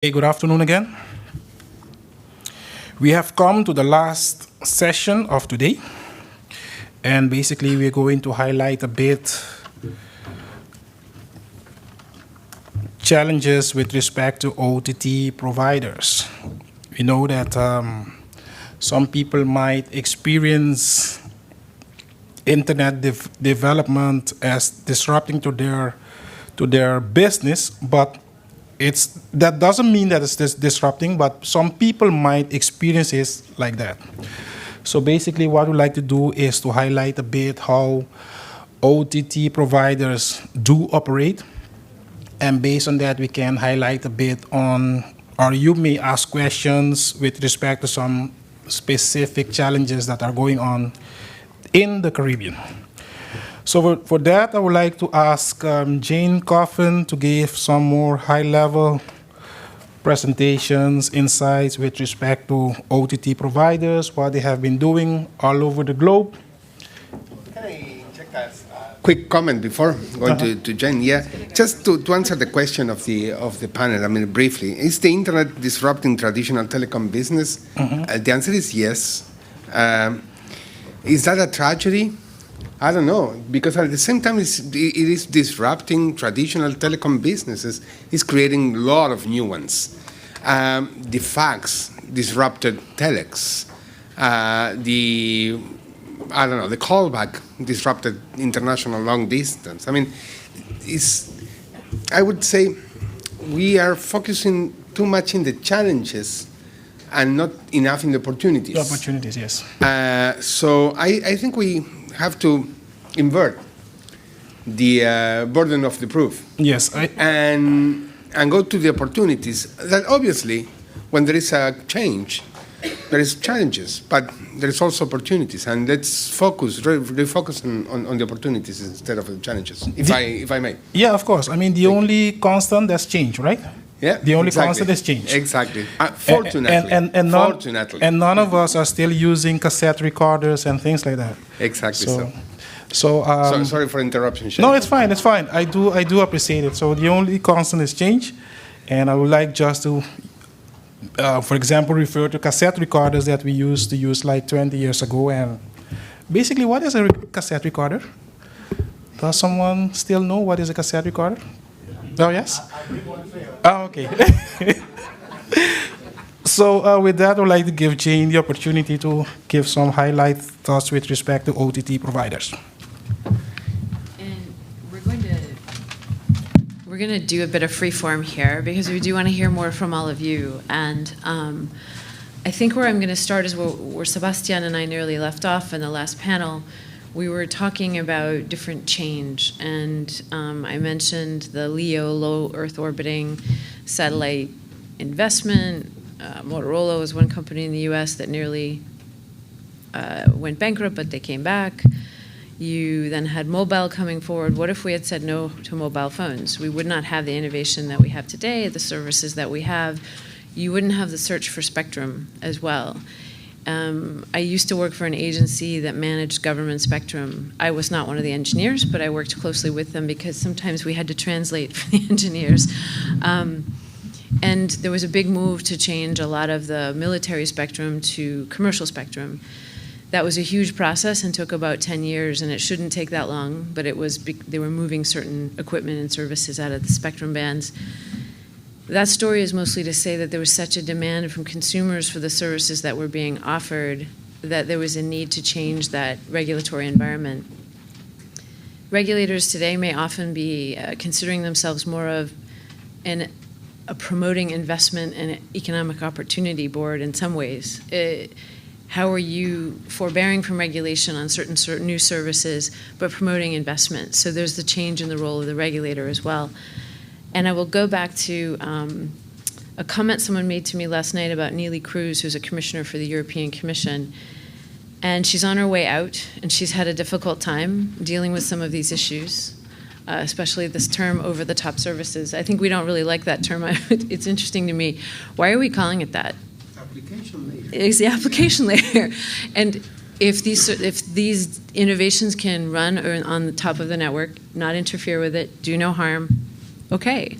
Hey, good afternoon again. We have come to the last session of today, and basically we're going to highlight a bit challenges with respect to OTT providers. We know that some people might experience internet development as disrupting to their business, but that doesn't mean that it's disrupting, but some people might experience it like that. So basically what we like to do is to highlight a bit how OTT providers do operate, and based on that we can highlight a bit on, or you may ask questions with respect to some specific challenges that are going on in the Caribbean. So for that, I would like to ask Jane Coffin to give some more high-level presentations, insights with respect to OTT providers, what they have been doing all over the globe. Can I check a quick comment before going to Jane? Yeah, just to answer the question of the panel. I mean, briefly, is the internet disrupting traditional telecom business? The answer is yes. Is that a tragedy? I don't know, because at the same time it is disrupting traditional telecom businesses. It's creating a lot of new ones. The fax disrupted telex. The callback disrupted international long distance. I mean, I would say we are focusing too much in the challenges and not enough in the opportunities. The opportunities, yes. So I think we have to invert the burden of the proof. Yes. And go to the opportunities. That obviously, when there is a change, there is challenges, but there is also opportunities. And let's refocus on the opportunities instead of the challenges, if I may. Yeah, of course. I mean, the only constant that's change, right? Yeah, the only constant is change. Exactly. Fortunately. Fortunately. And none of us are still using cassette recorders and things like that. Exactly so. Sorry for interruption, Shane. No, it's fine. It's fine. I do appreciate it. So the only constant is change, and I would like just to, for example, refer to cassette recorders that we used to use like 20 years ago. And basically, what is a cassette recorder? Does someone still know what is a cassette recorder? Oh, yes? Oh, okay. So with that, I would like to give Jane the opportunity to give some highlight thoughts with respect to OTT providers. And we're going to do a bit of free form here because we do want to hear more from all of you. And I think where I'm going to start is where Sebastian and I nearly left off in the last panel. We were talking about different change, and I mentioned the LEO, low Earth orbiting satellite investment. Motorola was one company in the US that nearly went bankrupt, but they came back. You then had mobile coming forward. What if we had said no to mobile phones? We would not have the innovation that we have today, the services that we have. You wouldn't have the search for spectrum as well. I used to work for an agency that managed government spectrum. I was not one of the engineers, but I worked closely with them because sometimes we had to translate for the engineers. And there was a big move to change a lot of the military spectrum to commercial spectrum. That was a huge process and took about 10 years, and it shouldn't take that long, but they were moving certain equipment and services out of the spectrum bands. That story is mostly to say that there was such a demand from consumers for the services that were being offered that there was a need to change that regulatory environment. Regulators today may often be considering themselves more of a promoting investment and economic opportunity board in some ways. How are you forbearing from regulation on certain new services, but promoting investment? So there's the change in the role of the regulator as well. And I will go back to a comment someone made to me last night about Neelie Kroes, who's a commissioner for the European Commission. And she's on her way out, and she's had a difficult time dealing with some of these issues, especially this term over-the-top services. I think we don't really like that term. It's interesting to me. Why are we calling it that? Application layer. It's the application layer. And if these innovations can run on the top of the network, not interfere with it, do no harm, okay.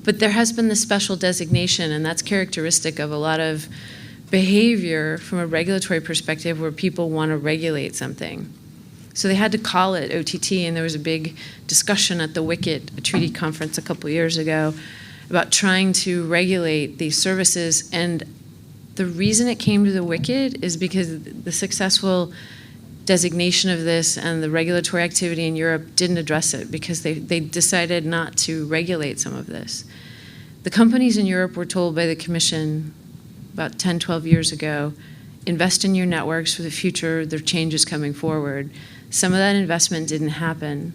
But there has been this special designation, and that's characteristic of a lot of behavior from a regulatory perspective where people want to regulate something. So they had to call it OTT, and there was a big discussion at the WICET, a treaty conference a couple years ago, about trying to regulate these services. And the reason it came to the WICET is because the successful designation of this and the regulatory activity in Europe didn't address it because they decided not to regulate some of this. The companies in Europe were told by the Commission about 10, 12 years ago, invest in your networks for the future, there are changes coming forward. Some of that investment didn't happen.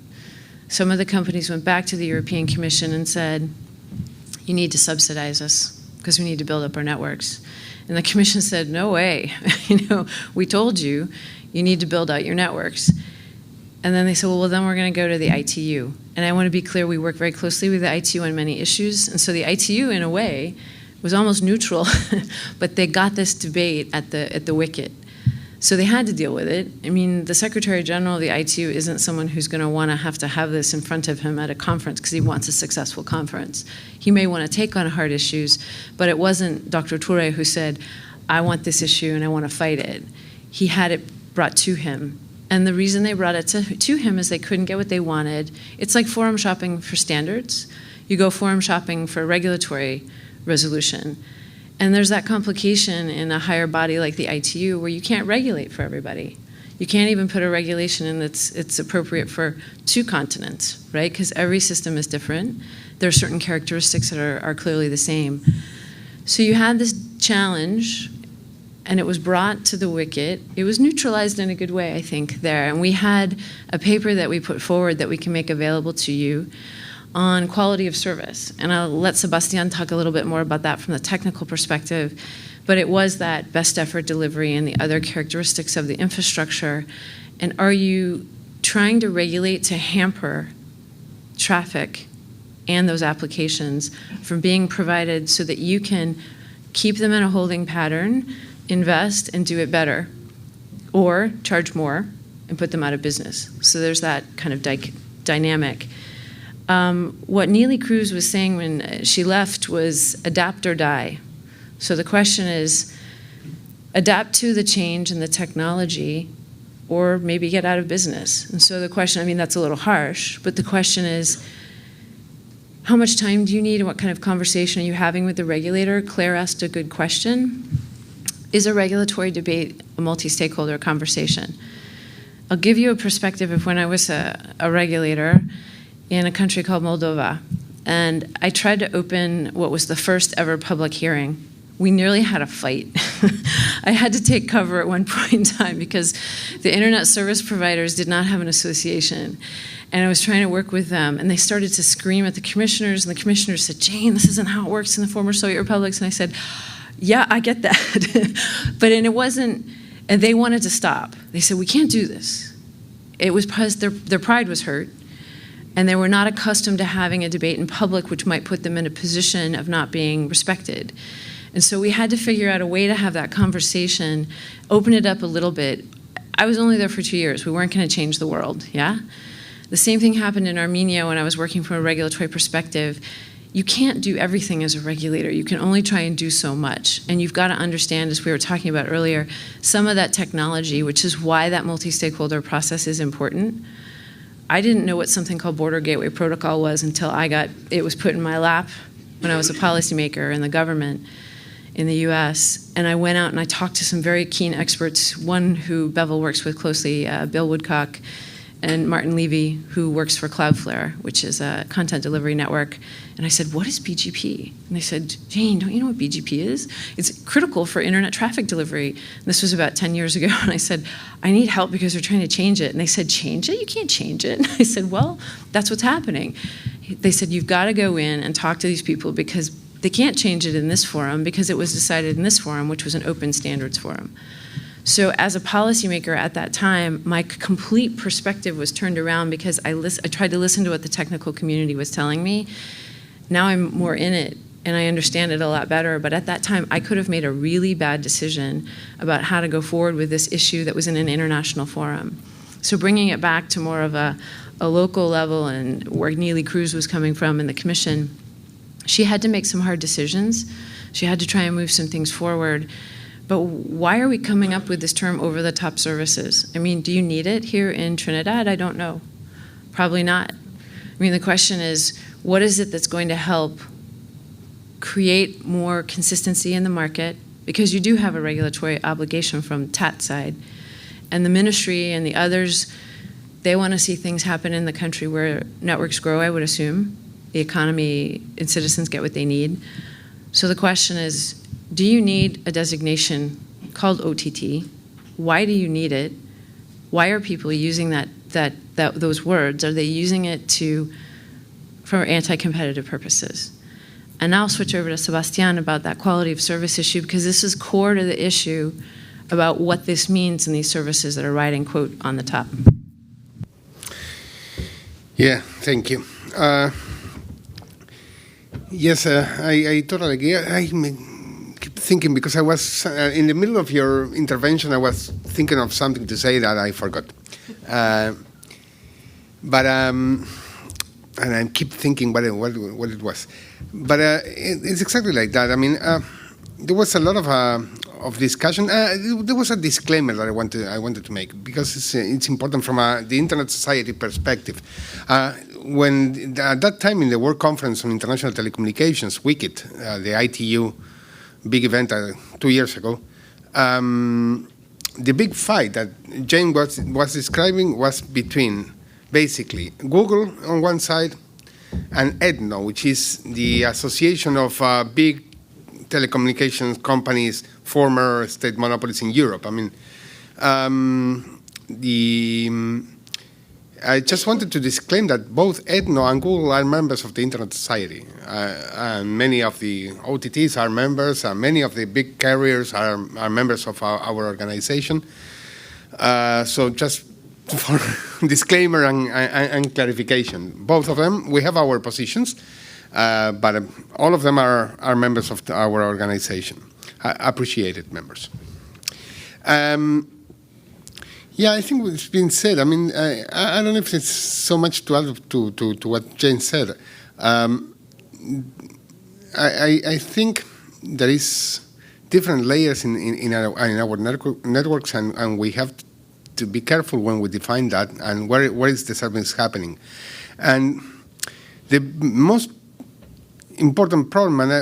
Some of the companies went back to the European Commission and said, you need to subsidize us because we need to build up our networks. And the Commission said, no way, we told you, you need to build out your networks. And then they said, well, then we're going to go to the ITU. And I want to be clear, we work very closely with the ITU on many issues. And so the ITU, in a way, was almost neutral, but they got this debate at the WICET. So they had to deal with it. I mean, the Secretary General of the ITU isn't someone who's going to want to have this in front of him at a conference because he wants a successful conference. He may want to take on hard issues, but it wasn't Dr. Toure who said, I want this issue and I want to fight it. He had it brought to him. And the reason they brought it to him is they couldn't get what they wanted. It's like forum shopping for standards. You go forum shopping for regulatory resolution. And there's that complication in a higher body like the ITU where you can't regulate for everybody. You can't even put a regulation in that's appropriate for 2 continents, right? Because every system is different. There are certain characteristics that are clearly the same. So you had this challenge, and it was brought to the WICET. It was neutralized in a good way, I think, there. And we had a paper that we put forward that we can make available to you on quality of service. And I'll let Sebastian talk a little bit more about that from the technical perspective. But it was that best effort delivery and the other characteristics of the infrastructure. And are you trying to regulate to hamper traffic and those applications from being provided so that you can keep them in a holding pattern, invest, and do it better, or charge more and put them out of business? So there's that kind of dynamic. What Neelie Kroes was saying when she left was adapt or die. So the question is, adapt to the change in the technology or maybe get out of business. And so the question, I mean, that's a little harsh, but the question is, how much time do you need and what kind of conversation are you having with the regulator? Claire asked a good question. Is a regulatory debate a multi-stakeholder conversation? I'll give you a perspective of when I was a regulator in a country called Moldova. And I tried to open what was the first ever public hearing. We nearly had a fight. I had to take cover at one point in time because the internet service providers did not have an association. And I was trying to work with them. And they started to scream at the commissioners. And the commissioners said, Jane, this isn't how it works in the former Soviet republics. And I said, yeah, I get that. But and it wasn't, and they wanted to stop. They said, we can't do this. It was because their pride was hurt. And they were not accustomed to having a debate in public, which might put them in a position of not being respected. And so we had to figure out a way to have that conversation, open it up a little bit. I was only there for 2 years. We weren't going to change the world, yeah? The same thing happened in Armenia when I was working from a regulatory perspective. You can't do everything as a regulator. You can only try and do so much. And you've got to understand, as we were talking about earlier, some of that technology, which is why that multi-stakeholder process is important. I didn't know what something called Border Gateway Protocol was until it was put in my lap when I was a policymaker in the government in the US. And I went out and I talked to some very keen experts, one who Bevel works with closely, Bill Woodcock, and Martin Levy, who works for Cloudflare, which is a content delivery network. And I said, what is BGP? And they said, Jane, don't you know what BGP is? It's critical for internet traffic delivery. And this was about 10 years ago. And I said, I need help because they're trying to change it. And they said, change it? You can't change it. And I said, well, that's what's happening. They said, you've got to go in and talk to these people because they can't change it in this forum because it was decided in this forum, which was an open standards forum. So as a policymaker at that time, my complete perspective was turned around because I tried to listen to what the technical community was telling me. Now I'm more in it and I understand it a lot better. But at that time, I could have made a really bad decision about how to go forward with this issue that was in an international forum. So bringing it back to more of a local level and where Neelie Kroes was coming from in the commission, She had to make some hard decisions. She had to try and move some things forward. But why are we coming up with this term over-the-top services? I mean, do you need it here in Trinidad? I don't know. Probably not. I mean, the question is, what is it that's going to help create more consistency in the market? Because you do have a regulatory obligation from TAT side. And the ministry and the others, they want to see things happen in the country where networks grow, I would assume. The economy and citizens get what they need. So the question is, do you need a designation called OTT? Why do you need it? Why are people using those words? Are they using it for anti-competitive purposes? And now I'll switch over to Sebastián about that quality of service issue, because this is core to the issue about what this means in these services that are riding, quote, on the top. Yeah, thank you. Yes, I totally agree. I keep thinking, because I was, in the middle of your intervention, I was thinking of something to say that I forgot. And I keep thinking what it was. But it's exactly like that. I mean, there was a lot of discussion. There was a disclaimer that I wanted to make, because it's important from the Internet Society perspective. When at that time in the World Conference on International Telecommunications, WICIT, the ITU big event 2 years ago, the big fight that Jane was describing was between basically Google on one side and EDNO, which is the association of big telecommunications companies, former state monopolies in Europe. I mean, I just wanted to disclaim that both EDNO and Google are members of the Internet Society. And many of the OTTs are members, and many of the big carriers are members of our organization. So just for disclaimer and clarification, both of them, we have our positions, but all of them are members of our organization, appreciated members. Yeah, I think it's been said. I mean, I don't know if it's so much to add to what Jane said. I think there is different layers in our networks, and we have to be careful when we define that and where is the service happening. And the most important problem, and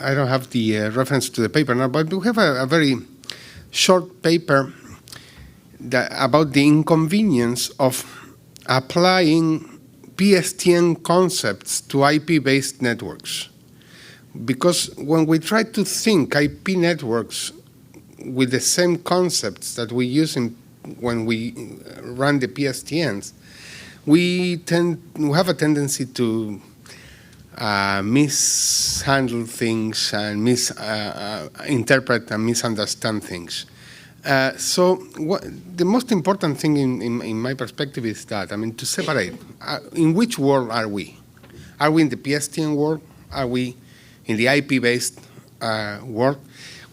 I don't have the reference to the paper now, but we have a very short paper about the inconvenience of applying PSTN concepts to IP-based networks. Because when we try to think IP networks with the same concepts that we use when we run the PSTNs, we have a tendency to mishandle things and misinterpret and misunderstand things. So the most important thing in my perspective is that, I mean, to separate, in which world are we? Are we in the PSTN world? Are we in the IP-based world?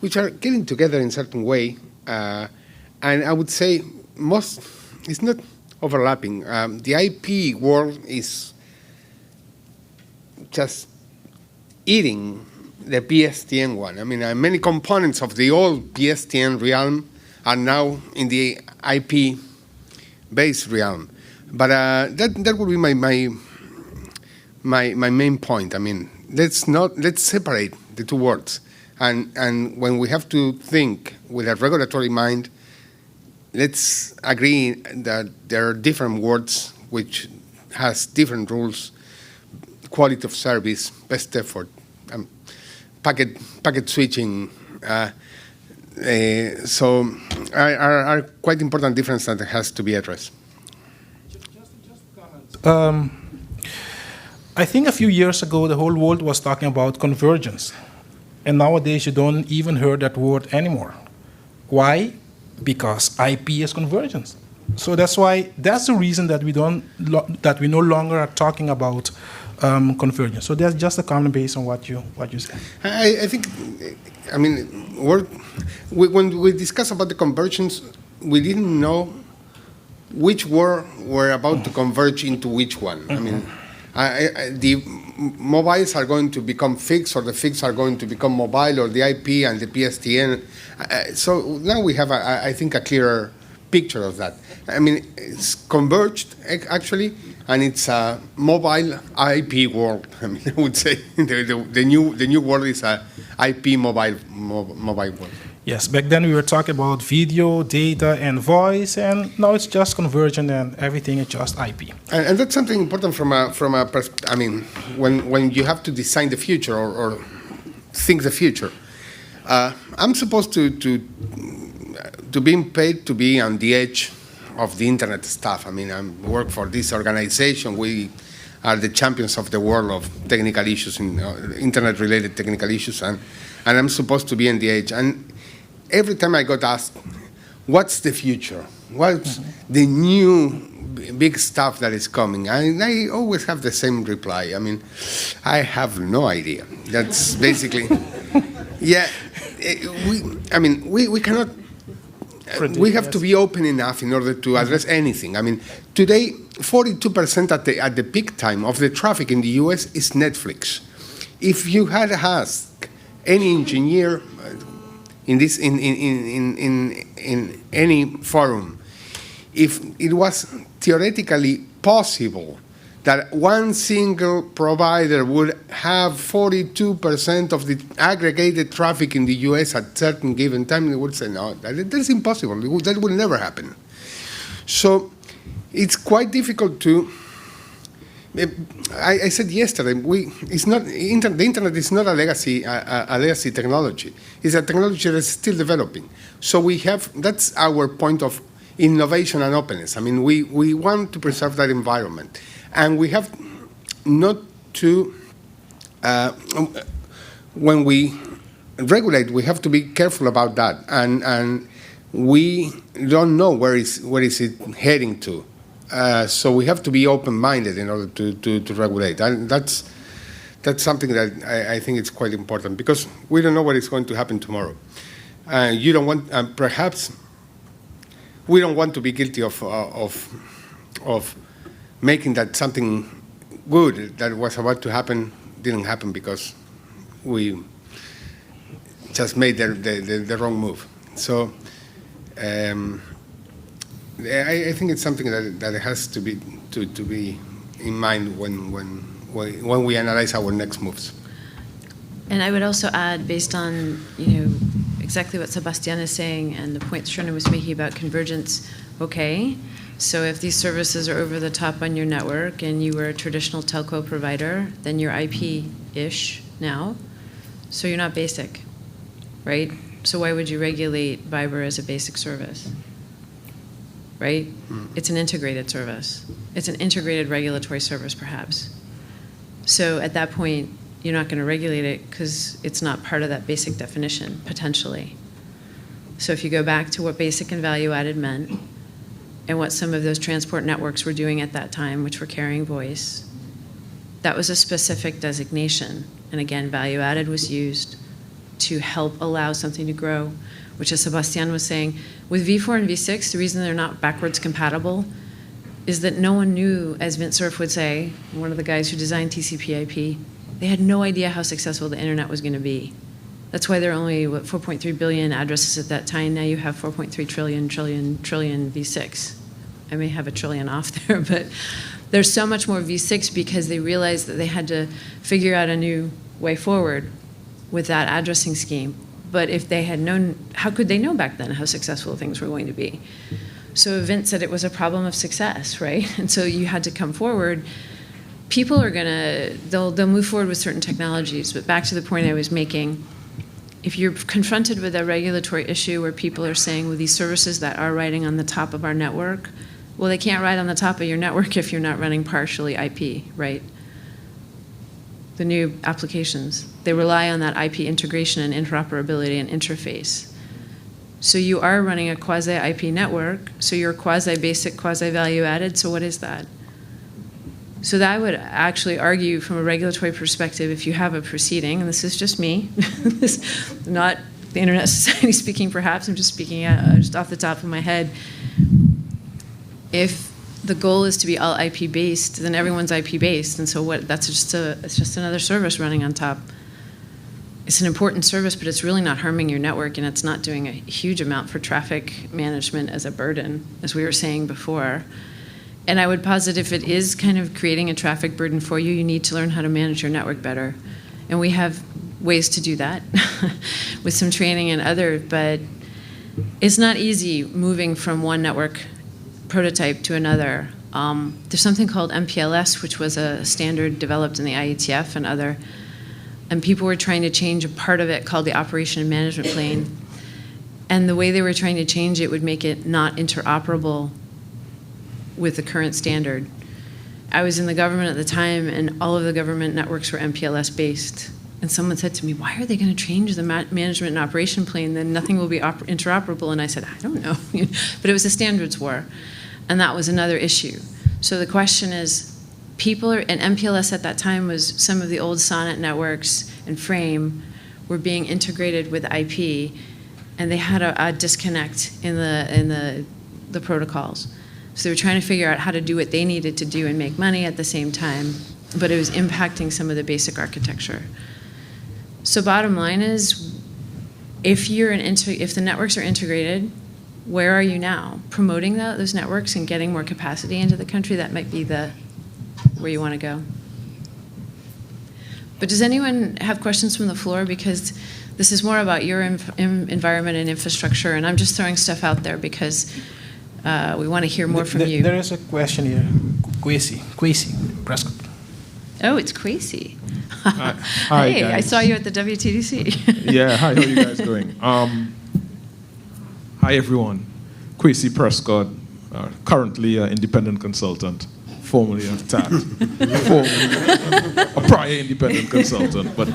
Which are getting together in a certain way. And I would say it's not overlapping. The IP world is just eating the PSTN one. I mean, many components of the old PSTN realm are now in the IP-based realm. But that would be my main point. I mean, let's separate the two words. And when we have to think with a regulatory mind, let's agree that there are different words which has different rules, quality of service, best effort, packet switching. So are quite important difference that has to be addressed. Just a comment. I think a few years ago the whole world was talking about convergence, and nowadays you don't even hear that word anymore. Why? Because IP is convergence. So that's the reason that we no longer are talking about convergence. So that's just a comment based on what you said. I think, I mean, when we discuss about the convergence, we didn't know which were about to converge into which one. I mean, The mobiles are going to become fixed, or the fixed are going to become mobile, or the IP and the PSTN. So now we have, I think, a clearer picture of that. I mean, it's converged, actually, and it's a mobile IP world. I mean, I would say the new world is a IP mobile world. Yes, back then we were talking about video, data, and voice, and now it's just convergent and everything is just IP. And that's something important from a I mean, when you have to design the future or think the future. I'm supposed to being paid to be on the edge of the internet stuff. I mean, I work for this organization. We are the champions of the world of technical issues, internet-related technical issues, and I'm supposed to be on the edge. And every time I got asked, what's the future? What's the new big stuff that is coming? And I always have the same reply. I mean, I have no idea. That's basically, yeah. We cannot, we have to be open enough in order to address anything. I mean, today, 42% at the peak time of the traffic in the US is Netflix. If you had asked any engineer in any forum, if it was theoretically possible that one single provider would have 42% of the aggregated traffic in the US at certain given time, they would say, no, that's impossible. That will never happen. So it's quite difficult to... I said yesterday, the internet is not a legacy technology. It's a technology that's still developing. So that's our point of innovation and openness. I mean, we want to preserve that environment. And we have not to, when we regulate, we have to be careful about that. And we don't know where is it heading to. So we have to be open-minded in order to regulate. And that's something that I think is quite important, because we don't know what is going to happen tomorrow. You don't want, perhaps, we don't want to be guilty of making that something good that was about to happen didn't happen because we just made the wrong move. So I think it's something that has to be in mind when we analyze our next moves. And I would also add, based on exactly what Sebastián is saying and the point Sherna was making about convergence, okay. So if these services are over the top on your network and you were a traditional telco provider, then you're IP-ish now. So you're not basic, right? So why would you regulate fiber as a basic service, right? It's an integrated service. It's an integrated regulatory service, perhaps. So at that point, you're not going to regulate it because it's not part of that basic definition, potentially. So if you go back to what basic and value-added meant, and what some of those transport networks were doing at that time, which were carrying voice, that was a specific designation. And again, value added was used to help allow something to grow, which, as Sebastián was saying, with V4 and V6, the reason they're not backwards compatible is that no one knew, as Vint Cerf would say, one of the guys who designed TCP/IP, they had no idea how successful the internet was going to be. That's why there are only, 4.3 billion addresses at that time. Now you have 4.3 trillion V6. I may have a trillion off there, but there's so much more V6 because they realized that they had to figure out a new way forward with that addressing scheme. But if they had known, how could they know back then how successful things were going to be? So Vint said it was a problem of success, right? And so you had to come forward. People are they'll move forward with certain technologies, but back to the point I was making, if you're confronted with a regulatory issue where people are saying, well, these services that are riding on the top of our network, well, they can't ride on the top of your network if you're not running partially IP, right? The new applications, they rely on that IP integration and interoperability and interface. So you are running a quasi-IP network, so you're quasi-basic, quasi-value-added, so what is that? So that I would actually argue from a regulatory perspective, if you have a proceeding, and this is just me, not the Internet Society speaking perhaps, I'm just speaking just off the top of my head, if the goal is to be all IP based, then everyone's IP based, and so that's it's just another service running on top. It's an important service, but it's really not harming your network, and it's not doing a huge amount for traffic management as a burden, as we were saying before. And I would posit if it is kind of creating a traffic burden for you, you need to learn how to manage your network better. And we have ways to do that with some training and other, but it's not easy moving from one network prototype to another. There's something called MPLS, which was a standard developed in the IETF and other, and people were trying to change a part of it called the operation and management plane. And the way they were trying to change it would make it not interoperable with the current standard. I was in the government at the time, and all of the government networks were MPLS based. And someone said to me, why are they going to change the management and operation plane? Then nothing will be interoperable. And I said, I don't know. But it was a standards war. And that was another issue. So the question is, and MPLS at that time was some of the old Sonnet networks and Frame were being integrated with IP, and they had a disconnect in the protocols. So they were trying to figure out how to do what they needed to do and make money at the same time, but it was impacting some of the basic architecture. So bottom line is, if the networks are integrated, where are you now? Promoting those networks and getting more capacity into the country, that might be where you want to go. But does anyone have questions from the floor? Because this is more about your environment and infrastructure, and I'm just throwing stuff out there because we want to hear more from you. There is a question here. Kwesi Prescott. Oh, it's Kwesi. Hi, hey, guys. I saw you at the WTDC. Yeah, hi, how are you guys doing? Hi, everyone. Kwesi Prescott, currently an independent consultant, formerly a TAT, formerly a prior independent consultant. But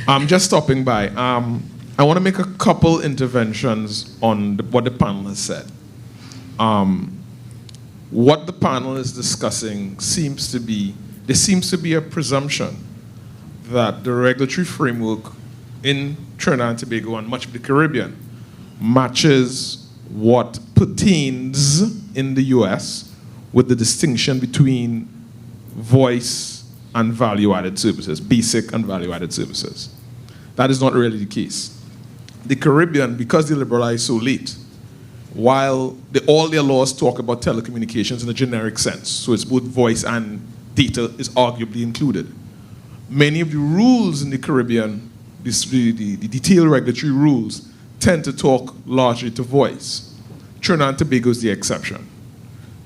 I'm just stopping by. I want to make a couple interventions on what the panel has said. What the panel is discussing seems to be a presumption that the regulatory framework in Trinidad and Tobago and much of the Caribbean matches what pertains in the US, with the distinction between voice and value-added services, basic and value-added services. That is not really the case. The Caribbean, because they liberalized so late, while all their laws talk about telecommunications in a generic sense, so it's both voice and data is arguably included. Many of the rules in the Caribbean, the detailed regulatory rules, tend to talk largely to voice. Trinidad and Tobago is the exception.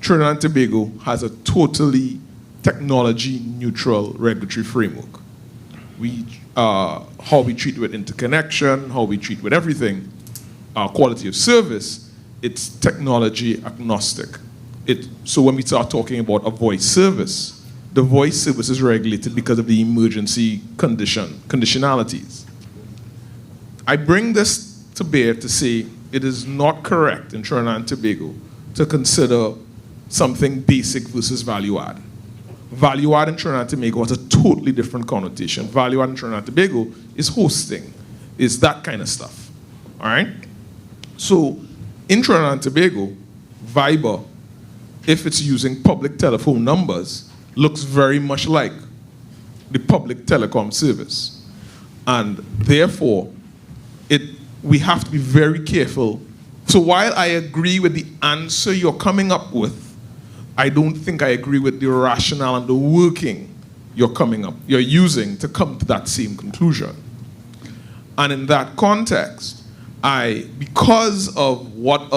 Trinidad and Tobago has a totally technology-neutral regulatory framework. How we treat with interconnection, how we treat with everything, quality of service, it's technology agnostic. So when we start talking about a voice service, the voice service is regulated because of the emergency conditionalities. I bring this to bear to say it is not correct in Trinidad and Tobago to consider something basic versus value add. Value add in Trinidad and Tobago has a totally different connotation. Value add in Trinidad and Tobago is hosting, is that kind of stuff. All right? So in Trinidad and Tobago, Viber, if it's using public telephone numbers, looks very much like the public telecom service. And therefore, we have to be very careful. So while I agree with the answer you're coming up with, I don't think I agree with the rationale and the working you're using to come to that same conclusion. And in that context, because of what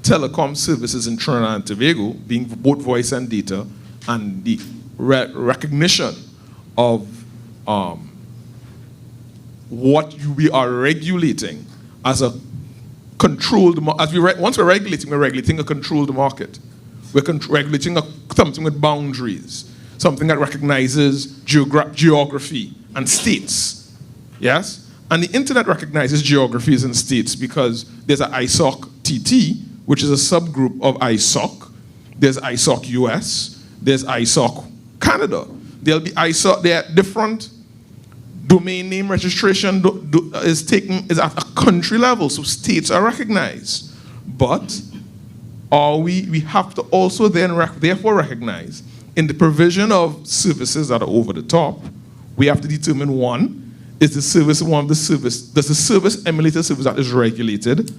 telecom services in Trinidad and Tobago, being both voice and data, and the recognition of what we are regulating as a controlled market. Once we're regulating a controlled market. We're regulating something with boundaries, something that recognizes geography and states. Yes? And the internet recognizes geographies and states because there's an ISOC TT, which is a subgroup of ISOC. There's ISOC US. There's ISOC Canada. There'll be ISOC. There are different domain name registration is at a country level, so states are recognized. But we have to also then therefore recognize in the provision of services that are over the top, we have to determine one, does the service emulate a service that is regulated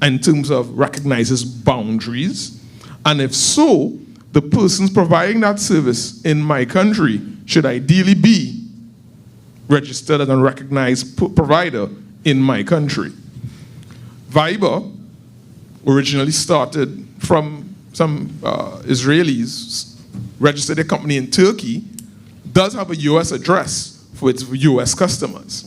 in terms of recognizes boundaries? And if so, the persons providing that service in my country should ideally be registered as a recognized provider in my country. Viber originally started from some Israelis, registered a company in Turkey, does have a US address for its US customers.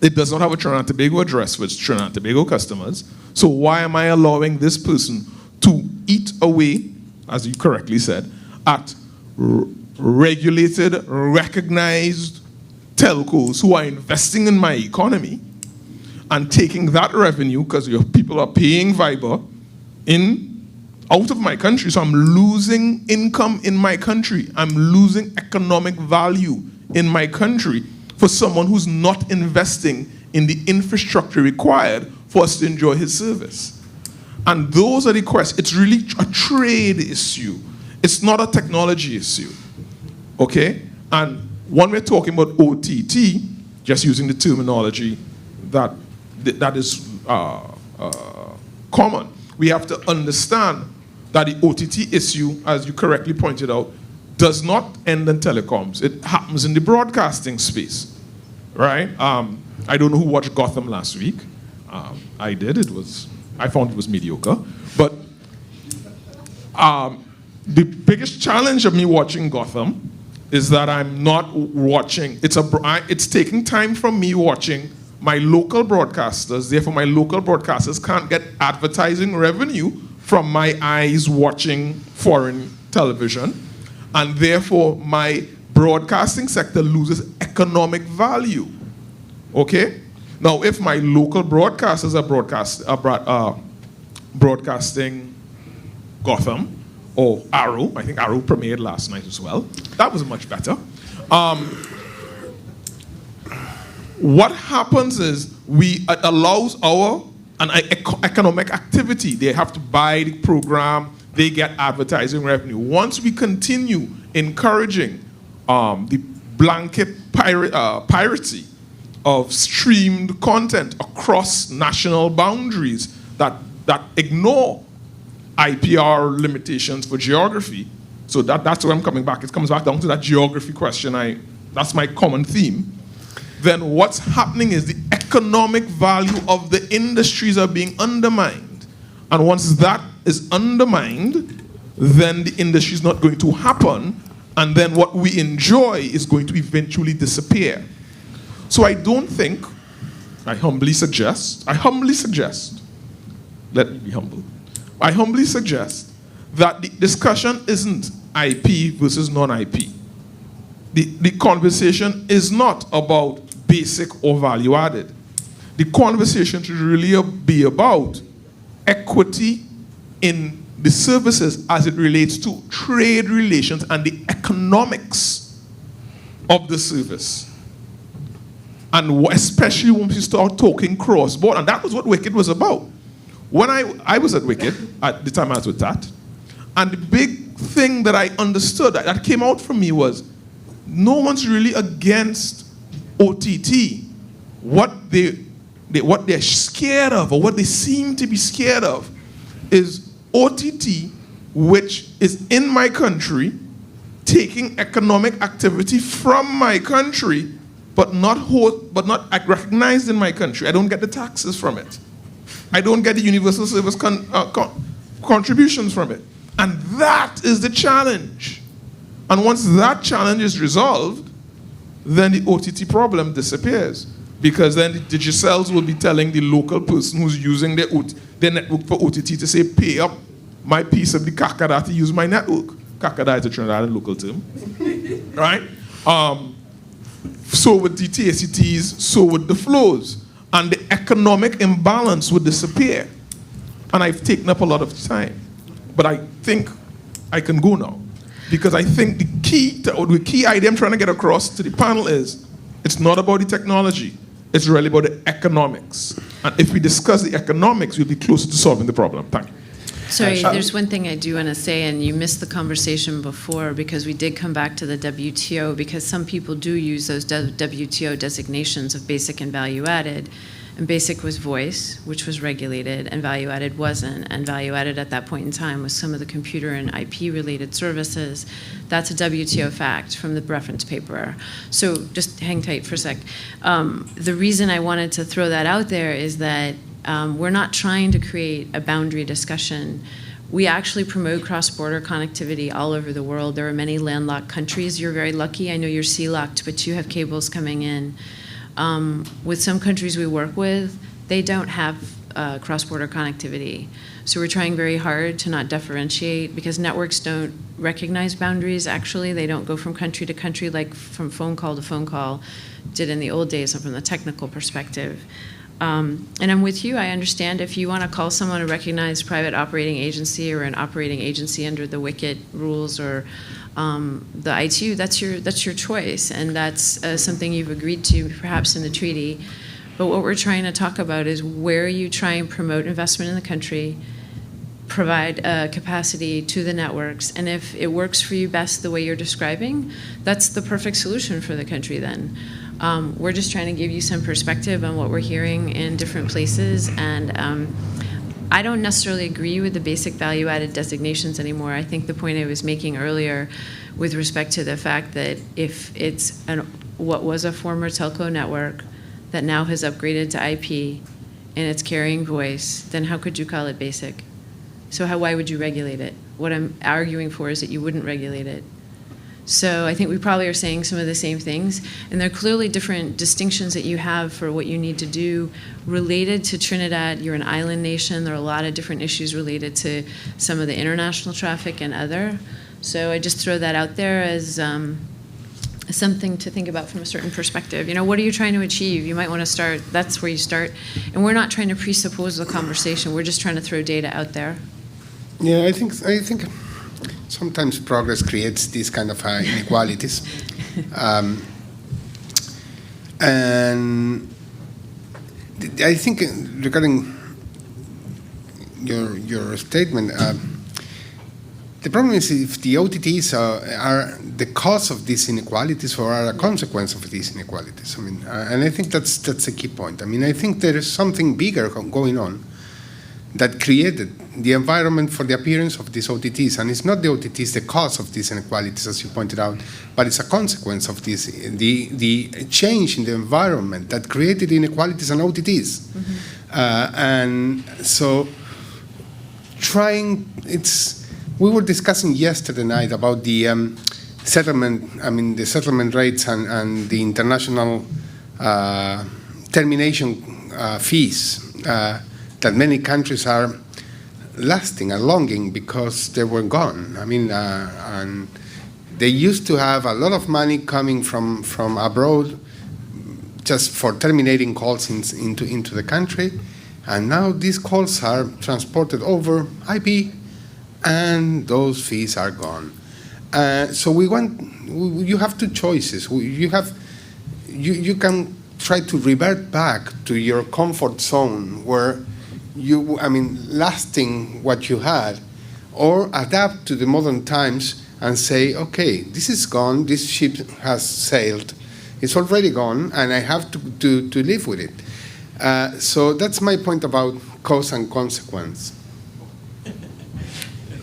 It does not have a Trinidad and Tobago address for its Trinidad and Tobago customers. So why am I allowing this person to eat away, as you correctly said, at regulated, recognized telcos who are investing in my economy and taking that revenue, because your people are paying Viber out of my country, so I'm losing income in my country. I'm losing economic value in my country for someone who's not investing in the infrastructure required for us to enjoy his service. And those are the questions. It's really a trade issue. It's not a technology issue, okay? And when we're talking about OTT, just using the terminology that is common, we have to understand that the OTT issue, as you correctly pointed out, does not end in telecoms. It happens in the broadcasting space, right? I don't know who watched Gotham last week. I did. I found it was mediocre. But the biggest challenge of me watching Gotham is that I'm not watching. It's taking time from me watching my local broadcasters. Therefore, my local broadcasters can't get advertising revenue from my eyes watching foreign television. And therefore, my broadcasting sector loses economic value. Okay? Now, if my local broadcasters are broadcasting Gotham or Arrow, I think Arrow premiered last night as well. That was much better. What happens is it allows an economic activity. They have to buy the program, they get advertising revenue. Once we continue encouraging the blanket piracy of streamed content across national boundaries that ignore IPR limitations for geography, so that's where I'm coming back. It comes back down to that geography question. That's my common theme. Then what's happening is the economic value of the industries are being undermined. And once that is undermined, then the industry is not going to happen, and then what we enjoy is going to eventually disappear. So I humbly suggest, let me be humble, I humbly suggest that the discussion isn't IP versus non-IP. The conversation is not about basic or value added. The conversation should really be about equity in the services as it relates to trade relations and the economics of the service. And especially when we start talking cross-border, and that was what Wicked was about. When I was at Wicked, at the time I was with Tat, and the big thing that I understood, that came out from me was, no one's really against OTT. What they're scared of, or what they seem to be scared of, is OTT, which is in my country, taking economic activity from my country, but not recognized in my country. I don't get the taxes from it. I don't get the universal service contributions from it. And that is the challenge. And once that challenge is resolved, then the OTT problem disappears. Because then the Digicels will be telling the local person who's using their network for OTT to say, pay up my piece of the kakada to use my network. Kakada is a Trinidadian local term. Right? So with the TACTs, so with the flows. And the economic imbalance would disappear. And I've taken up a lot of time. But I think I can go now. Because I think the key idea I'm trying to get across to the panel is, it's not about the technology. It's really about the economics. And if we discuss the economics, we'll be closer to solving the problem. Thank you. Sorry, there's one thing I do want to say, and you missed the conversation before because we did come back to the WTO, because some people do use those WTO designations of basic and value added. And basic was voice, which was regulated, and value added wasn't. And value added at that point in time was some of the computer and IP related services. That's a WTO fact from the reference paper. So just hang tight for a sec. The reason I wanted to throw that out there is that we're not trying to create a boundary discussion. We actually promote cross-border connectivity all over the world. There are many landlocked countries. You're very lucky. I know you're sea-locked, but you have cables coming in. With some countries we work with, they don't have cross-border connectivity. So we're trying very hard to not differentiate, because networks don't recognize boundaries, actually. They don't go from country to country like from phone call to phone call did in the old days from the technical perspective. And I'm with you. I understand if you want to call someone a recognized private operating agency or an operating agency under the WICIT rules or the ITU, that's your choice, and that's something you've agreed to perhaps in the treaty. But what we're trying to talk about is where you try and promote investment in the country, provide capacity to the networks, and if it works for you best the way you're describing, that's the perfect solution for the country then. We're just trying to give you some perspective on what we're hearing in different places, and I don't necessarily agree with the basic value-added designations anymore. I think the point I was making earlier with respect to the fact that if it's what was a former telco network that now has upgraded to IP and it's carrying voice, then how could you call it basic? So why would you regulate it? What I'm arguing for is that you wouldn't regulate it. So I think we probably are saying some of the same things, and there are clearly different distinctions that you have for what you need to do related to Trinidad. You're an island nation. There are a lot of different issues related to some of the international traffic and other. So I just throw that out there as something to think about from a certain perspective. You know, what are you trying to achieve? You might want to start, that's where you start. And we're not trying to presuppose the conversation. We're just trying to throw data out there. Yeah, I think sometimes progress creates these kind of inequalities. And I think regarding your statement, the problem is if the OTTs are the cause of these inequalities or are a consequence of these inequalities. I mean, and I think that's a key point. I mean, I think there is something bigger going on that created the environment for the appearance of these OTTs. And it's not the OTTs the cause of these inequalities, as you pointed out, but it's a consequence of this, the change in the environment that created inequalities and OTTs. Mm-hmm. And so we were discussing yesterday night about the the settlement rates and the international termination fees that many countries are lasting and longing because they were gone. I mean, and they used to have a lot of money coming from abroad just for terminating calls into the country, and now these calls are transported over IP, and those fees are gone. So you have two choices. You can try to revert back to your comfort zone where lasting what you had, or adapt to the modern times and say, okay, this is gone, this ship has sailed, it's already gone, and I have to live with it. So that's my point about cause and consequence.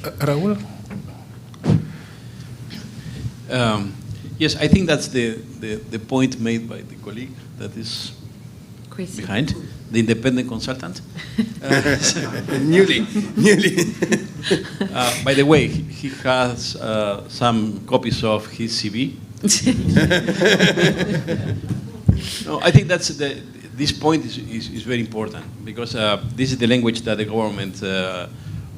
Raul? Yes, I think that's the point made by the colleague that is behind, the independent consultant. Newly. By the way, he has some copies of his CV. No, I think this point is very important, because this is the language that the government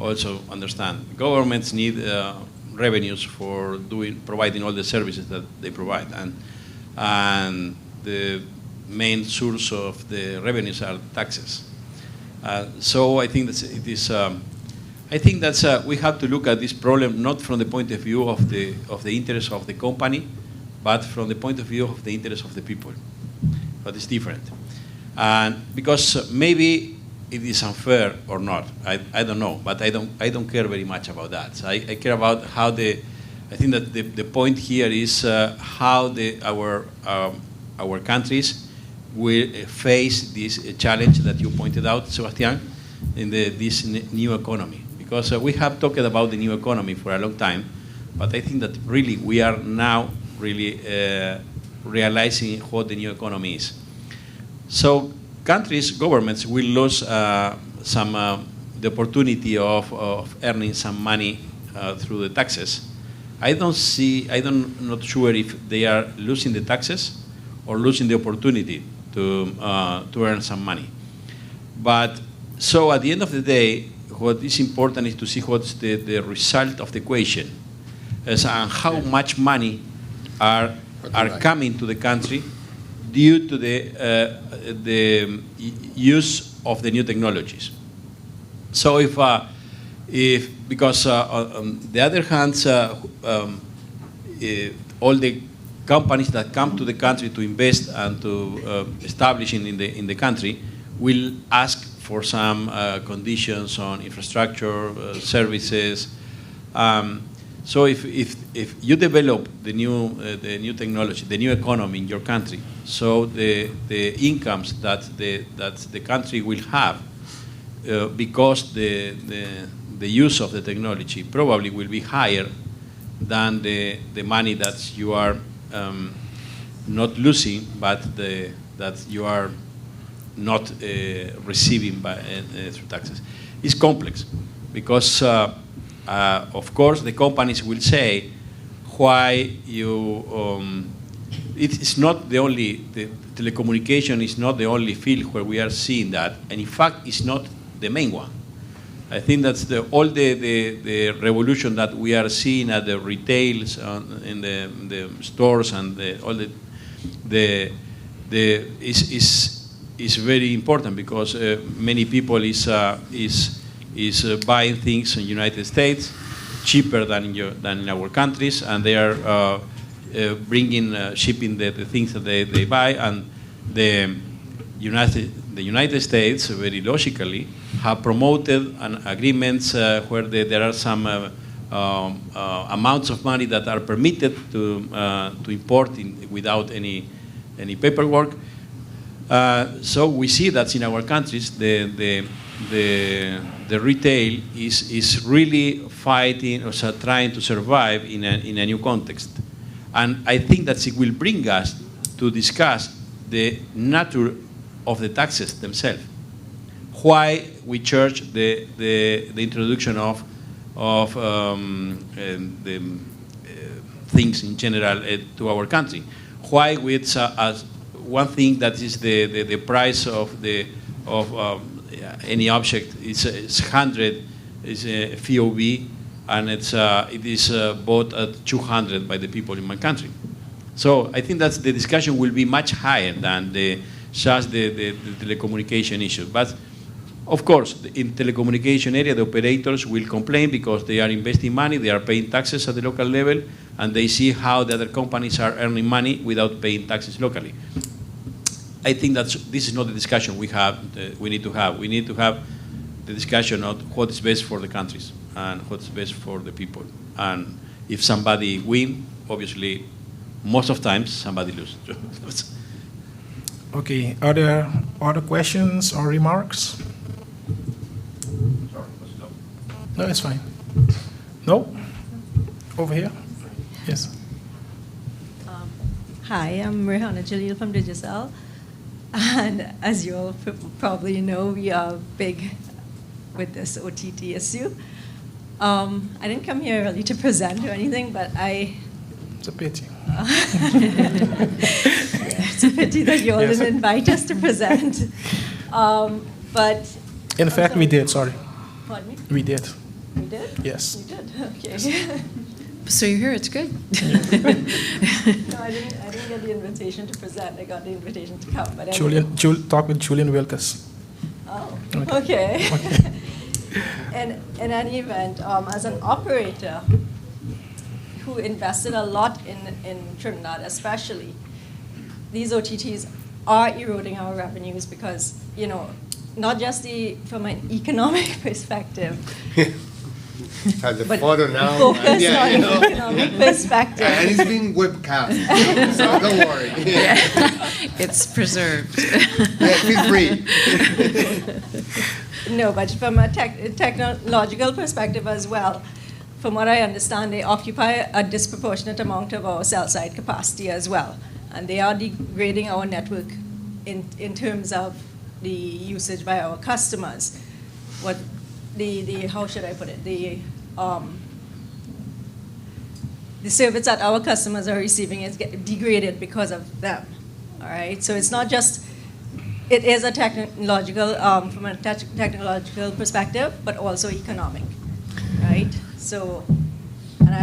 also understand. Governments need revenues for providing all the services that they provide, and the main source of the revenues are taxes. So I think that we have to look at this problem not from the point of view of the interest of the company, but from the point of view of the interest of the people. But it's different, and because maybe it is unfair or not. I don't know, but I don't care very much about that. So I care about how I think that the point here is how our countries will face this challenge that you pointed out, Sebastian, in this new economy. Because we have talked about the new economy for a long time, but I think that really we are now really realizing what the new economy is. So countries, governments will lose the opportunity of earning some money through the taxes. I'm not sure if they are losing the taxes or losing the opportunity to earn some money. But so at the end of the day, what is important is to see what's the result of the equation, and how much money are coming to the country due to the use of the new technologies. So because on the other hand, all the companies that come to the country to invest and to establish in the country will ask for some conditions on infrastructure, services. So if you develop the new technology, the new economy in your country, so the incomes that the country will have because the use of the technology probably will be higher than the money that you are not losing, but that you are not receiving through taxes. It's complex because, of course, the companies will say why you. It's not the only the telecommunication is not the only field where we are seeing that, and in fact, it's not the main one. I think that's all the revolution that we are seeing at the retails in the stores and is very important because many people is buying things in the United States cheaper than in our countries, and they are shipping the things that they buy, and the United States very logically have promoted agreements where there are some amounts of money that are permitted to import without any paperwork. So we see that in our countries the retail is really fighting or trying to survive in a new context, and I think that it will bring us to discuss the nature of the taxes themselves. Why we charge the introduction of the things in general to our country? Why with one thing that is the price of any object is 100 is a FOB, and it is bought at 200 by the people in my country. So I think that the discussion will be much higher than just the telecommunication issue. But of course, in telecommunication area, the operators will complain because they are investing money, they are paying taxes at the local level, and they see how the other companies are earning money without paying taxes locally. I think that this is not the discussion we need to have. We need to have the discussion of what is best for the countries and what's best for the people. And if somebody wins, obviously, most of times somebody loses. Okay, are there other questions or remarks? No, it's fine. No? Over here? Yes. Hi, I'm Rehana Jalil from Digicel. And as you all probably know, we are big with this OTT issue. I didn't come here really to present or anything, but It's a pity. It's a pity that you all didn't invite us to present. But in fact, we did, sorry. Pardon me? We did. We did? Yes. We did, okay. So you're here, it's good. No, I didn't get the invitation to present. I got the invitation to come. But anyway. Talk with Julian Wilkes. Oh, okay. In any event, as an operator who invested a lot in Trinidad especially, these OTTs are eroding our revenues because, not just from an economic perspective, Has the but photo now. focus on you know. an economic perspective. And it's being webcast, so don't worry. It's preserved. Feel free. No, but from a technological perspective as well, from what I understand, they occupy a disproportionate amount of our cell site capacity as well. And they are degrading our network in terms of the usage by our customers. How should I put it? The service that our customers are receiving is degraded because of them. All right, so it's not just, it is a technological, from a technological perspective, but also economic, right? So, and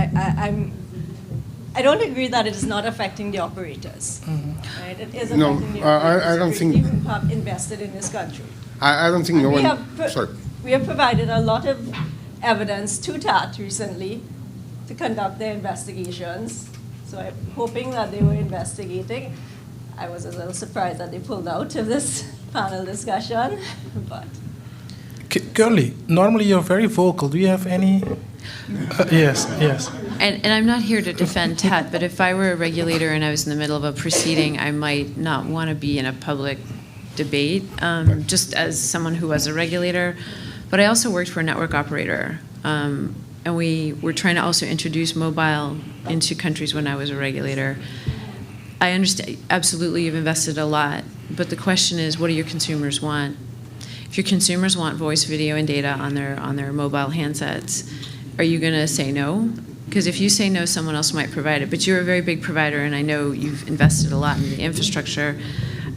I don't agree that it is not affecting the operators. Right? It is affecting No, the operators. I don't think. Who have invested in this country. I don't think And no one. Sorry. we have provided a lot of evidence to TAT recently to conduct their investigations. So I'm hoping that they were investigating. I was a little surprised that they pulled out of this panel discussion, but. Curly, normally you're very vocal. Do you have any? Yes. And I'm not here to defend TAT, but if I were a regulator and I was in the middle of a proceeding, I might not want to be in a public debate, just as someone who was a regulator. But I also worked for a network operator, and we were trying to also introduce mobile into countries when I was a regulator. I understand, absolutely, you've invested a lot, but the question is, what do your consumers want? If your consumers want voice, video, and data on their mobile handsets, are you going to say no? Because if you say no, someone else might provide it. But you're a very big provider, and I know you've invested a lot in the infrastructure.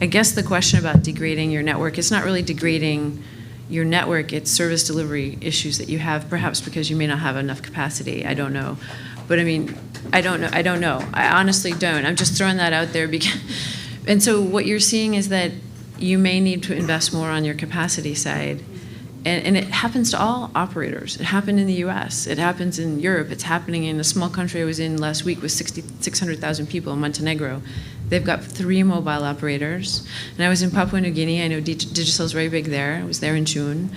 I guess the question about degrading your network, it's not really degrading your network, it's service delivery issues that you have, perhaps because you may not have enough capacity. I don't know. But I mean, I don't know. I honestly don't. I'm just throwing that out there. And so what you're seeing is that you may need to invest more on your capacity side. And it happens to all operators. It happened in the US. It happens in Europe. It's happening in a small country I was in last week with 600,000 people in Montenegro. They've got 3 mobile operators. And I was in Papua New Guinea. I know Digicel is very big there. I was there in June.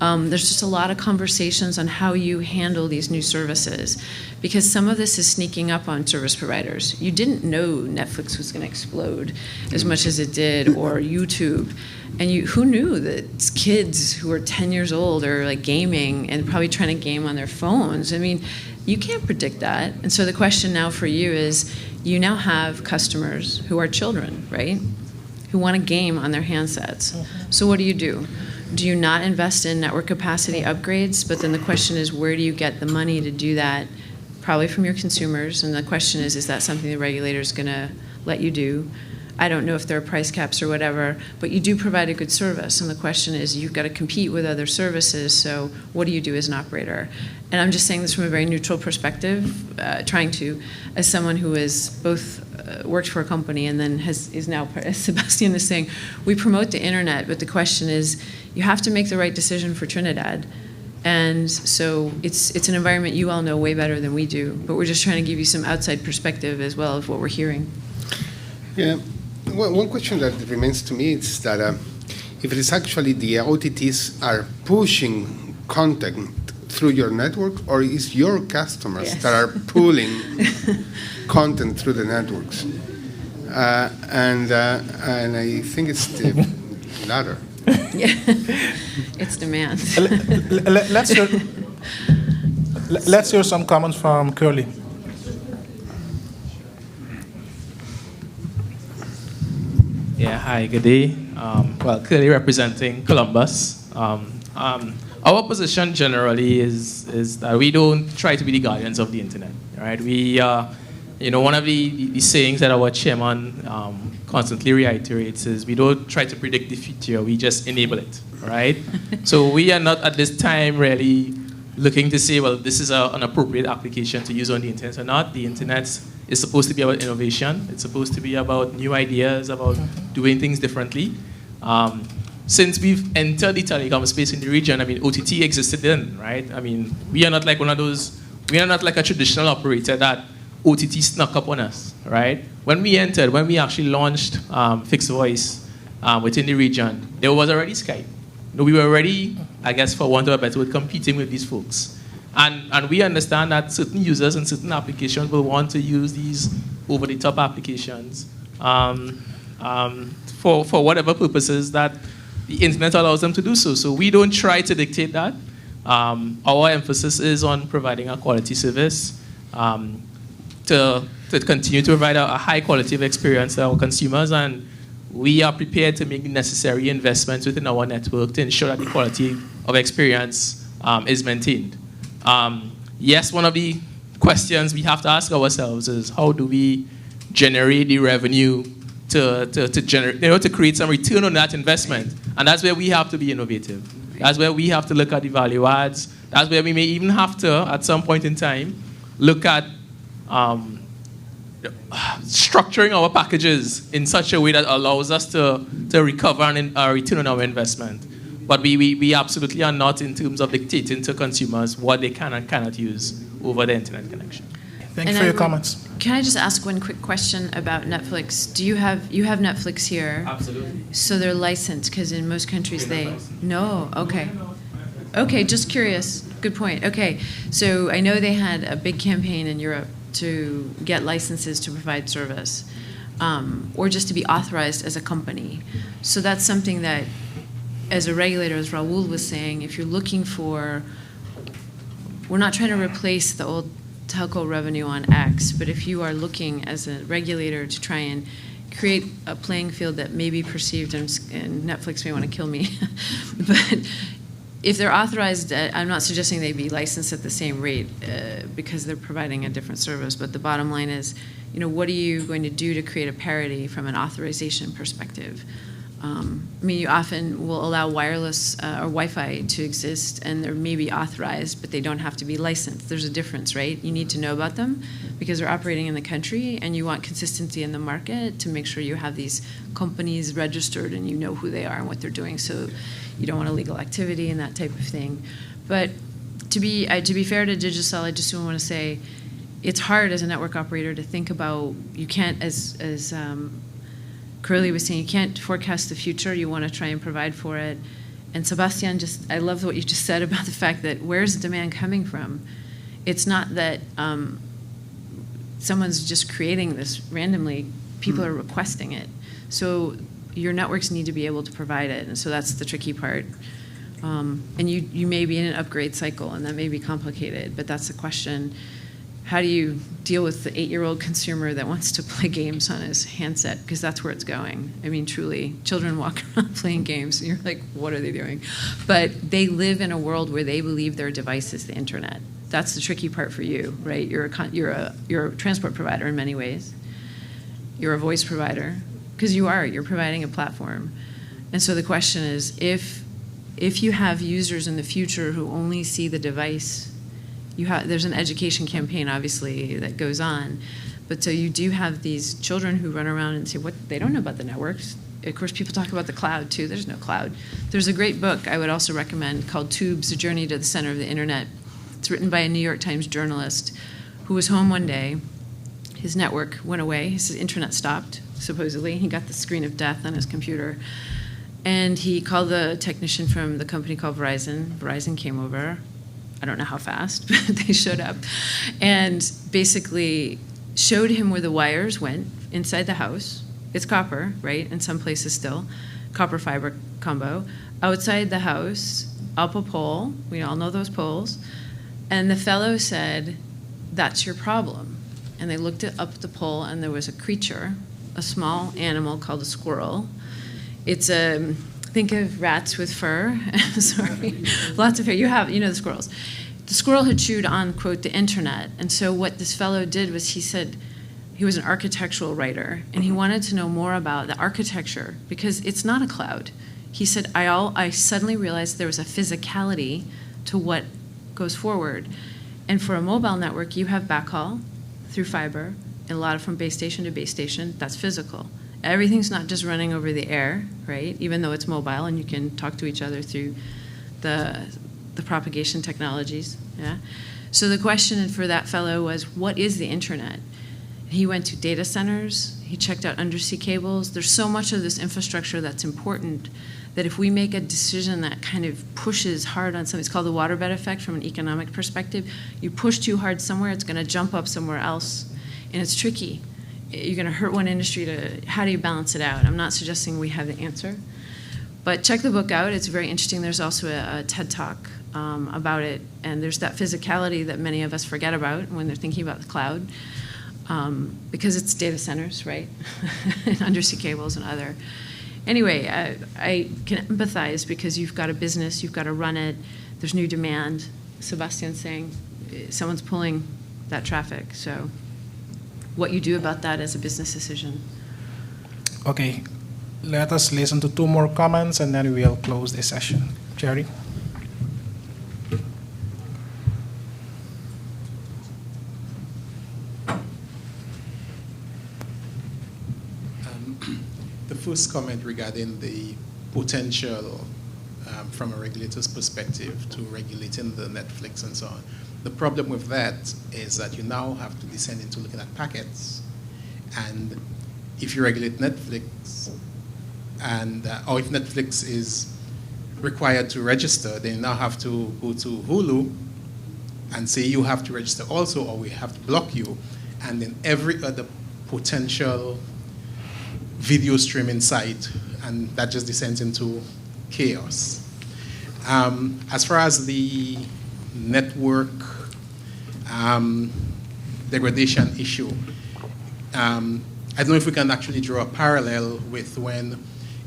There's just a lot of conversations on how you handle these new services, because some of this is sneaking up on service providers. You didn't know Netflix was going to explode as much as it did, or YouTube. And who knew that kids who are 10 years old are like gaming and probably trying to game on their phones? I mean, you can't predict that. And so the question now for you is, you now have customers who are children, right? Who want to game on their handsets. So what do? Do you not invest in network capacity upgrades? But then the question is, where do you get the money to do that? Probably from your consumers. And the question is that something the regulator is going to let you do? I don't know if there are price caps or whatever, but you do provide a good service. And the question is, you've got to compete with other services, so what do you do as an operator? And I'm just saying this from a very neutral perspective, trying to, as someone who has both worked for a company and then is now, as Sebastian is saying, we promote the internet, but the question is, you have to make the right decision for Trinidad. And so it's an environment you all know way better than we do, but we're just trying to give you some outside perspective as well of what we're hearing. Yeah. One question that remains to me is that if it is actually the OTTs are pushing content through your network, or is your customers that are pulling content through the networks? And I think it's the latter. Yeah, it's demand. Let's hear some comments from Curly. Yeah, hi, good day. Clearly representing Columbus. Our position generally is that we don't try to be the guardians of the internet, right? We, one of the sayings that our chairman constantly reiterates is we don't try to predict the future, we just enable it, right? So we are not at this time really looking to say, well, this is an appropriate application to use on the internet or not. The internet is supposed to be about innovation. It's supposed to be about new ideas, about doing things differently. Since we've entered the telecom space in the region, I mean, OTT existed then, right? I mean, we are not like we are not like a traditional operator that OTT snuck up on us, right? When we actually launched fixed voice within the region, there was already Skype, we were already, I guess, for want of a better word, competing with these folks. And we understand that certain users and certain applications will want to use these over-the-top applications for whatever purposes that the internet allows them to do so. So we don't try to dictate that. Our emphasis is on providing a quality service to continue to provide a high quality of experience to our consumers, and we are prepared to make the necessary investments within our network to ensure that the quality of experience is maintained. Yes, one of the questions we have to ask ourselves is how do we generate the revenue to create some return on that investment? And that's where we have to be innovative. That's where we have to look at the value adds. That's where we may even have to, at some point in time, look at structuring our packages in such a way that allows us to recover a return on our investment. But we absolutely are not in terms of dictating to consumers what they can and cannot use over the internet connection. Thank you for your comments. Can I just ask one quick question about Netflix? Do you have Netflix here? Absolutely. So they're licensed, because in most countries no. Okay. Okay, just curious. Good point. Okay, so I know they had a big campaign in Europe to get licenses to provide service, or just to be authorized as a company. So that's something that, as a regulator, as Raul was saying, if you're looking for, we're not trying to replace the old telco revenue on X, but if you are looking as a regulator to try and create a playing field that may be perceived, and Netflix may want to kill me, but if they're authorized, I'm not suggesting they be licensed at the same rate because they're providing a different service, but the bottom line is, what are you going to do to create a parity from an authorization perspective? You often will allow wireless or Wi-Fi to exist, and they're maybe authorized, but they don't have to be licensed. There's a difference, right? You need to know about them because they're operating in the country, and you want consistency in the market to make sure you have these companies registered and you know who they are and what they're doing, so you don't want illegal activity and that type of thing. But to be fair to Digicel, I just want to say it's hard as a network operator to think about, you can't, as Curly was saying, you can't forecast the future. You want to try and provide for it. And Sebastian, I love what you just said about the fact that where's the demand coming from? It's not that someone's just creating this randomly. People are requesting it. So your networks need to be able to provide it. And so that's the tricky part. And you may be in an upgrade cycle, and that may be complicated, but that's the question. How do you deal with the 8-year-old consumer that wants to play games on his handset? Because that's where it's going. Truly, children walk around playing games, and you're like, what are they doing? But they live in a world where they believe their device is the internet. That's the tricky part for you, right? You're a transport provider in many ways. You're a voice provider, because you're providing a platform. And so the question is, if you have users in the future who only see the device, there's an education campaign, obviously, that goes on. But so you do have these children who run around and say, they don't know about the networks. Of course, people talk about the cloud, too. There's no cloud. There's a great book I would also recommend called Tubes, A Journey to the Center of the Internet. It's written by a New York Times journalist who was home one day. His network went away. His internet stopped, supposedly. He got the screen of death on his computer. And he called the technician from the company called Verizon. Verizon came over. I don't know how fast, but they showed up and basically showed him where the wires went inside the house. It's copper, right? In some places still, copper fiber combo. Outside the house, up a pole. We all know those poles. And the fellow said, that's your problem. And they looked up the pole, and there was a creature, a small animal called a squirrel. It's think of rats with fur. Sorry, lots of hair. You know the squirrels. The squirrel had chewed on, quote, the internet. And so what this fellow did was he said, he was an architectural writer, and he wanted to know more about the architecture because it's not a cloud. He said, I suddenly realized there was a physicality to what goes forward. And for a mobile network, you have backhaul through fiber, and a lot of from base station to base station. That's physical. Everything's not just running over the air, right? Even though it's mobile and you can talk to each other through the propagation technologies. Yeah. So the question for that fellow was, what is the internet? He went to data centers. He checked out undersea cables. There's so much of this infrastructure that's important that if we make a decision that kind of pushes hard on something, it's called the waterbed effect from an economic perspective. You push too hard somewhere, it's going to jump up somewhere else, and it's tricky. You're going to hurt one industry to, how do you balance it out? I'm not suggesting we have the answer, but check the book out. It's very interesting. There's also a TED Talk about it, and there's that physicality that many of us forget about when they're thinking about the cloud, because it's data centers, right? And undersea cables and other. Anyway, I can empathize because you've got a business, you've got to run it, there's new demand. Sebastian's saying someone's pulling that traffic, so what you do about that is a business decision. Okay, let us listen to 2 more comments and then we'll close this session. Jerry? The first comment regarding the potential from a regulator's perspective to regulating the Netflix and so on. The problem with that is that you now have to descend into looking at packets. And if you regulate Netflix, and or if Netflix is required to register, then you now have to go to Hulu and say you have to register also, or we have to block you. And then every other potential video streaming site, and that just descends into chaos. As far as the network degradation issue, I don't know if we can actually draw a parallel with when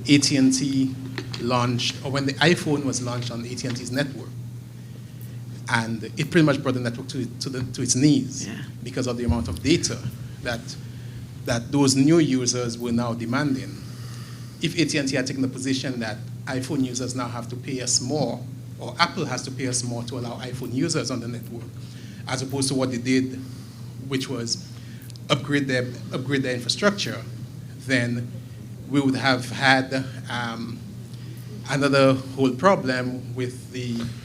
AT&T launched, or when the iPhone was launched on AT&T's network. And it pretty much brought the network to its knees, because of the amount of data that those new users were now demanding. If AT&T had taken the position that iPhone users now have to pay us more, or Apple has to pay us more to allow iPhone users on the network, as opposed to what they did, which was upgrade their infrastructure, then we would have had another whole problem with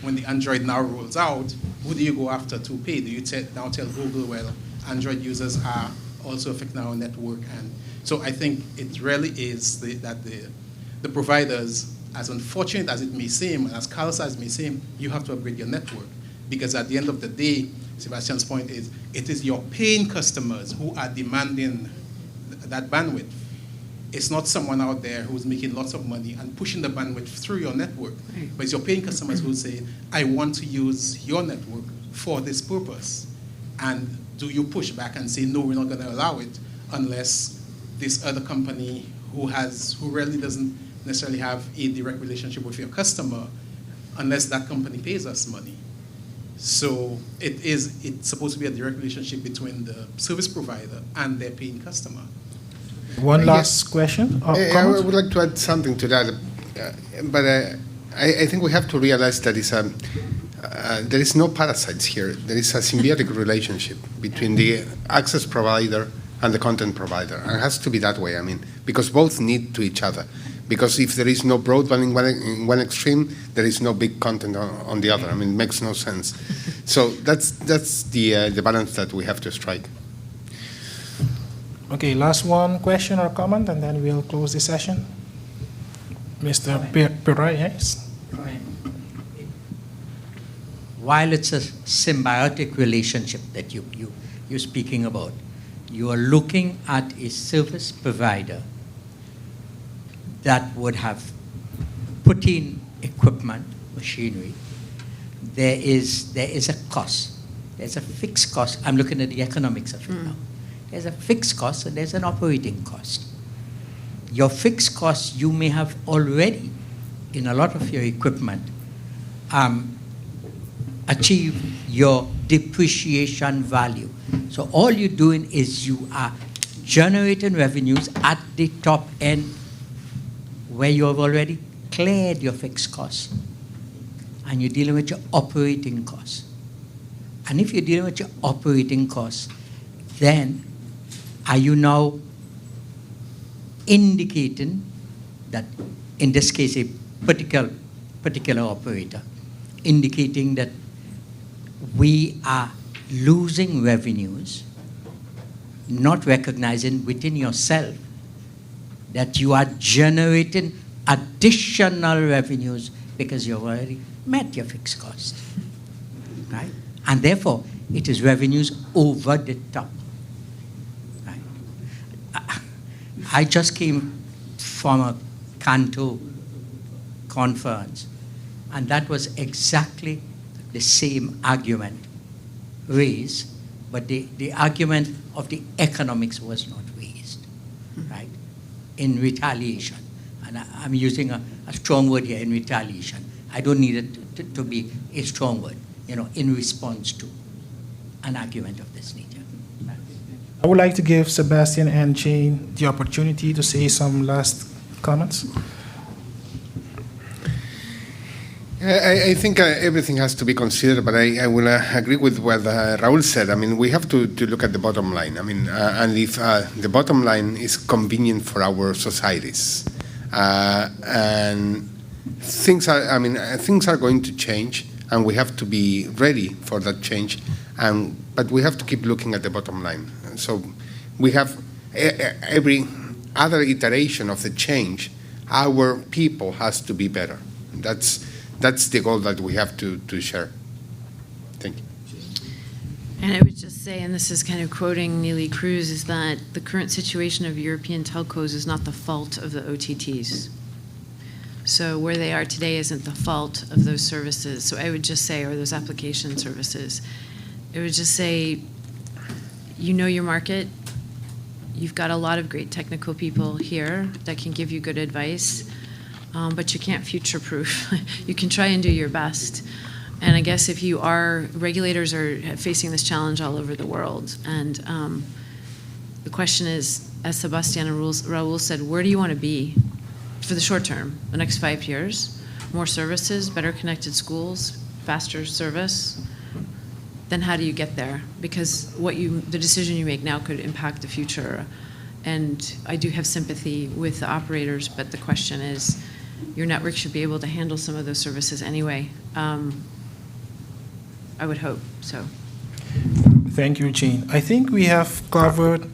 when the Android now rolls out. Who do you go after to pay? Do you now tell Google, well, Android users are also affecting our network? And so I think it really is that the providers, as unfortunate as it may seem, and as callous as it may seem, you have to upgrade your network. Because at the end of the day, Sebastian's point is, it is your paying customers who are demanding that bandwidth. It's not someone out there who's making lots of money and pushing the bandwidth through your network. Right. But it's your paying customers who say, I want to use your network for this purpose. And do you push back and say, no, we're not going to allow it unless this other company who really doesn't necessarily have a direct relationship with your customer, unless that company pays us money. So it's supposed to be a direct relationship between the service provider and their paying customer. One last question? I would like to add something to that. But I think we have to realize that there is no parasites here. There is a symbiotic relationship between the access provider and the content provider. And it has to be that way, because both need to each other. Because if there is no broadband in one extreme, there is no big content on the other. It makes no sense. So that's the balance that we have to strike. Okay, last one question or comment, and then we'll close the session. Mr. Pirai, yes? While it's a symbiotic relationship that you're speaking about, you are looking at a service provider that would have put in equipment, machinery. There is a cost. There's a fixed cost. I'm looking at the economics of it now. There's a fixed cost and there's an operating cost. Your fixed cost, you may have already, in a lot of your equipment, achieved your depreciation value. So all you're doing is you are generating revenues at the top end where you have already cleared your fixed costs. And you're dealing with your operating costs. And if you're dealing with your operating costs, then are you now indicating that, in this case, a particular operator, indicating that we are losing revenues, not recognizing within yourself that you are generating additional revenues because you've already met your fixed cost, right? And therefore, it is revenues over the top, right? I just came from a Canto conference, and that was exactly the same argument raised, but the argument of the economics was not raised, right? In retaliation. And I'm using a strong word here, in retaliation. I don't need it to be a strong word, in response to an argument of this nature. I would like to give Sebastian and Jane the opportunity to say some last comments. I think everything has to be considered, but I will agree with what Raul said. I mean, we have to look at the bottom line. I mean, and if the bottom line is convenient for our societies, and things are going to change, and we have to be ready for that change. But we have to keep looking at the bottom line. So we have every other iteration of the change, our people has to be better. That's the goal that we have to share. Thank you. And I would just say, and this is kind of quoting Neelie Cruz, is that the current situation of European telcos is not the fault of the OTTs. So where they are today isn't the fault of those services. So I would just say, or those application services, I would just say, you know your market. You've got a lot of great technical people here that can give you good advice. But you can't future-proof. You can try and do your best. And I guess if you are, regulators are facing this challenge all over the world. And the question is, as Sebastian and Raul said, where do you want to be for the short term, the next 5 years? More services, better connected schools, faster service. Then how do you get there? Because the decision you make now could impact the future. And I do have sympathy with the operators, but the question is, your network should be able to handle some of those services anyway. I would hope so. Thank you, Jane. I think we have covered